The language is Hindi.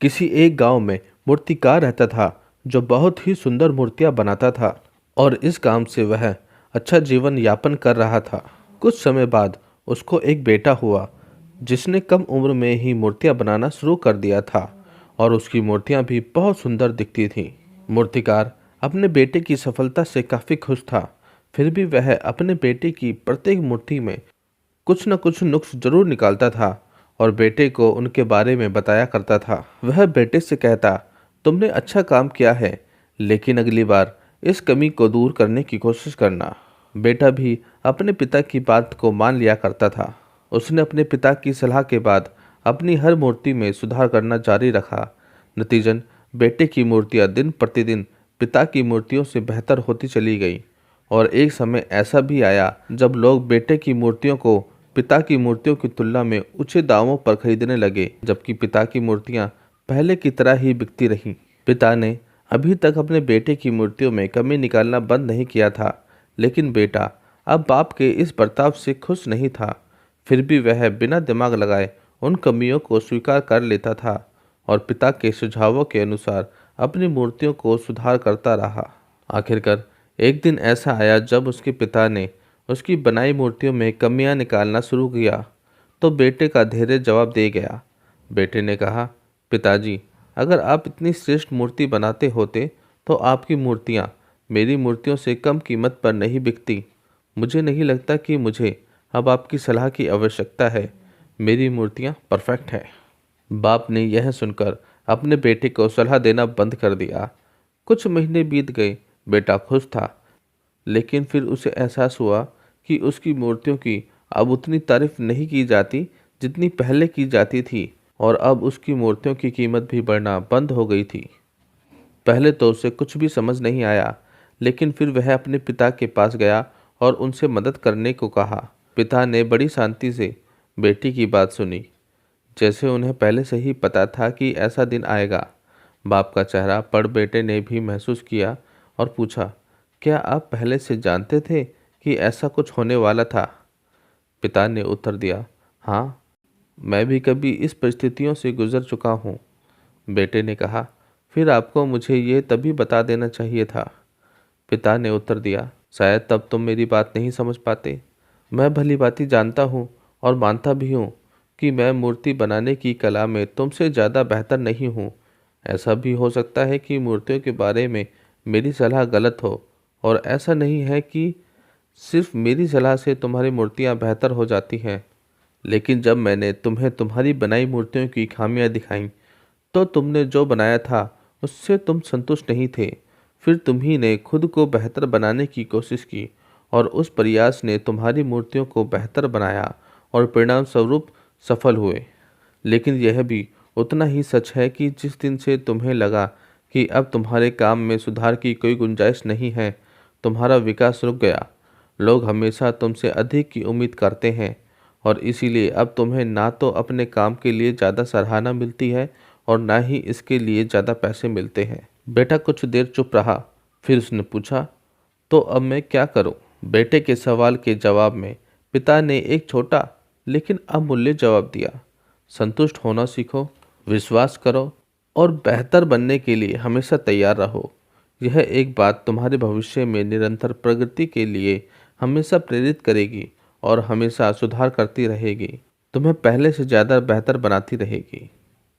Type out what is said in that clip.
किसी एक गांव में मूर्तिकार रहता था जो बहुत ही सुंदर मूर्तियां बनाता था और इस काम से वह अच्छा जीवन यापन कर रहा था। कुछ समय बाद उसको एक बेटा हुआ जिसने कम उम्र में ही मूर्तियां बनाना शुरू कर दिया था और उसकी मूर्तियां भी बहुत सुंदर दिखती थीं। मूर्तिकार अपने बेटे की सफलता से काफ़ी खुश था। फिर भी वह अपने बेटे की प्रत्येक मूर्ति में कुछ न कुछ नुक्स जरूर निकालता था और बेटे को उनके बारे में बताया करता था। वह बेटे से कहता, तुमने अच्छा काम किया है, लेकिन अगली बार इस कमी को दूर करने की कोशिश करना। बेटा भी अपने पिता की बात को मान लिया करता था। उसने अपने पिता की सलाह के बाद अपनी हर मूर्ति में सुधार करना जारी रखा। नतीजन बेटे की मूर्तियां दिन प्रतिदिन पिता की मूर्तियों से बेहतर होती चली गई और एक समय ऐसा भी आया जब लोग बेटे की मूर्तियों को पिता की मूर्तियों की तुलना में ऊंचे दामों पर खरीदने लगे, जबकि पिता की मूर्तियां पहले की तरह ही बिकती रहीं। पिता ने अभी तक अपने बेटे की मूर्तियों में कमी निकालना बंद नहीं किया था, लेकिन बेटा अब बाप के इस बर्ताव से खुश नहीं था। फिर भी वह बिना दिमाग लगाए उन कमियों को स्वीकार कर लेता था और पिता के सुझावों के अनुसार अपनी मूर्तियों को सुधार करता रहा। आखिरकार एक दिन ऐसा आया जब उसके पिता ने उसकी बनाई मूर्तियों में कमियां निकालना शुरू किया, तो बेटे का धैर्य जवाब दे गया। बेटे ने कहा, पिताजी, अगर आप इतनी श्रेष्ठ मूर्ति बनाते होते तो आपकी मूर्तियां मेरी मूर्तियों से कम कीमत पर नहीं बिकती। मुझे नहीं लगता कि मुझे अब आपकी सलाह की आवश्यकता है। मेरी मूर्तियां परफेक्ट है। बाप ने यह सुनकर अपने बेटे को सलाह देना बंद कर दिया। कुछ महीने बीत गए। बेटा खुश था, लेकिन फिर उसे एहसास हुआ कि उसकी मूर्तियों की अब उतनी तारीफ नहीं की जाती जितनी पहले की जाती थी और अब उसकी मूर्तियों की कीमत भी बढ़ना बंद हो गई थी। पहले तो उसे कुछ भी समझ नहीं आया, लेकिन फिर वह अपने पिता के पास गया और उनसे मदद करने को कहा। पिता ने बड़ी शांति से बेटी की बात सुनी, जैसे उन्हें पहले से ही पता था कि ऐसा दिन आएगा। बाप का चेहरा पढ़ बेटे ने भी महसूस किया और पूछा, क्या आप पहले से जानते थे कि ऐसा कुछ होने वाला था? पिता ने उत्तर दिया, हाँ, मैं भी कभी इस परिस्थितियों से गुजर चुका हूँ। बेटे ने कहा, फिर आपको मुझे ये तभी बता देना चाहिए था। पिता ने उत्तर दिया, शायद तब तुम मेरी बात नहीं समझ पाते। मैं भली भांति जानता हूँ और मानता भी हूँ कि मैं मूर्ति बनाने की कला में तुमसे ज़्यादा बेहतर नहीं हूँ। ऐसा भी हो सकता है कि मूर्तियों के बारे में मेरी सलाह गलत हो, और ऐसा नहीं है कि सिर्फ मेरी सलाह से तुम्हारी मूर्तियाँ बेहतर हो जाती हैं। लेकिन जब मैंने तुम्हें तुम्हारी बनाई मूर्तियों की खामियां दिखाईं, तो तुमने जो बनाया था उससे तुम संतुष्ट नहीं थे। फिर तुम्ही ने खुद को बेहतर बनाने की कोशिश की और उस प्रयास ने तुम्हारी मूर्तियों को बेहतर बनाया और परिणाम स्वरूप सफल हुए। लेकिन यह भी उतना ही सच है कि जिस दिन से तुम्हें लगा कि अब तुम्हारे काम में सुधार की कोई गुंजाइश नहीं है, तुम्हारा विकास रुक गया। लोग हमेशा तुमसे अधिक की उम्मीद करते हैं और इसीलिए अब तुम्हें ना तो अपने काम के लिए ज़्यादा सराहना मिलती है और ना ही इसके लिए ज़्यादा पैसे मिलते हैं। बेटा कुछ देर चुप रहा, फिर उसने पूछा, तो अब मैं क्या करूं? बेटे के सवाल के जवाब में पिता ने एक छोटा लेकिन अमूल्य जवाब दिया, संतुष्ट होना सीखो, विश्वास करो और बेहतर बनने के लिए हमेशा तैयार रहो। यह एक बात तुम्हारे भविष्य में निरंतर प्रगति के लिए हमेशा प्रेरित करेगी और हमेशा सुधार करती रहेगी, तुम्हें पहले से ज़्यादा बेहतर बनाती रहेगी।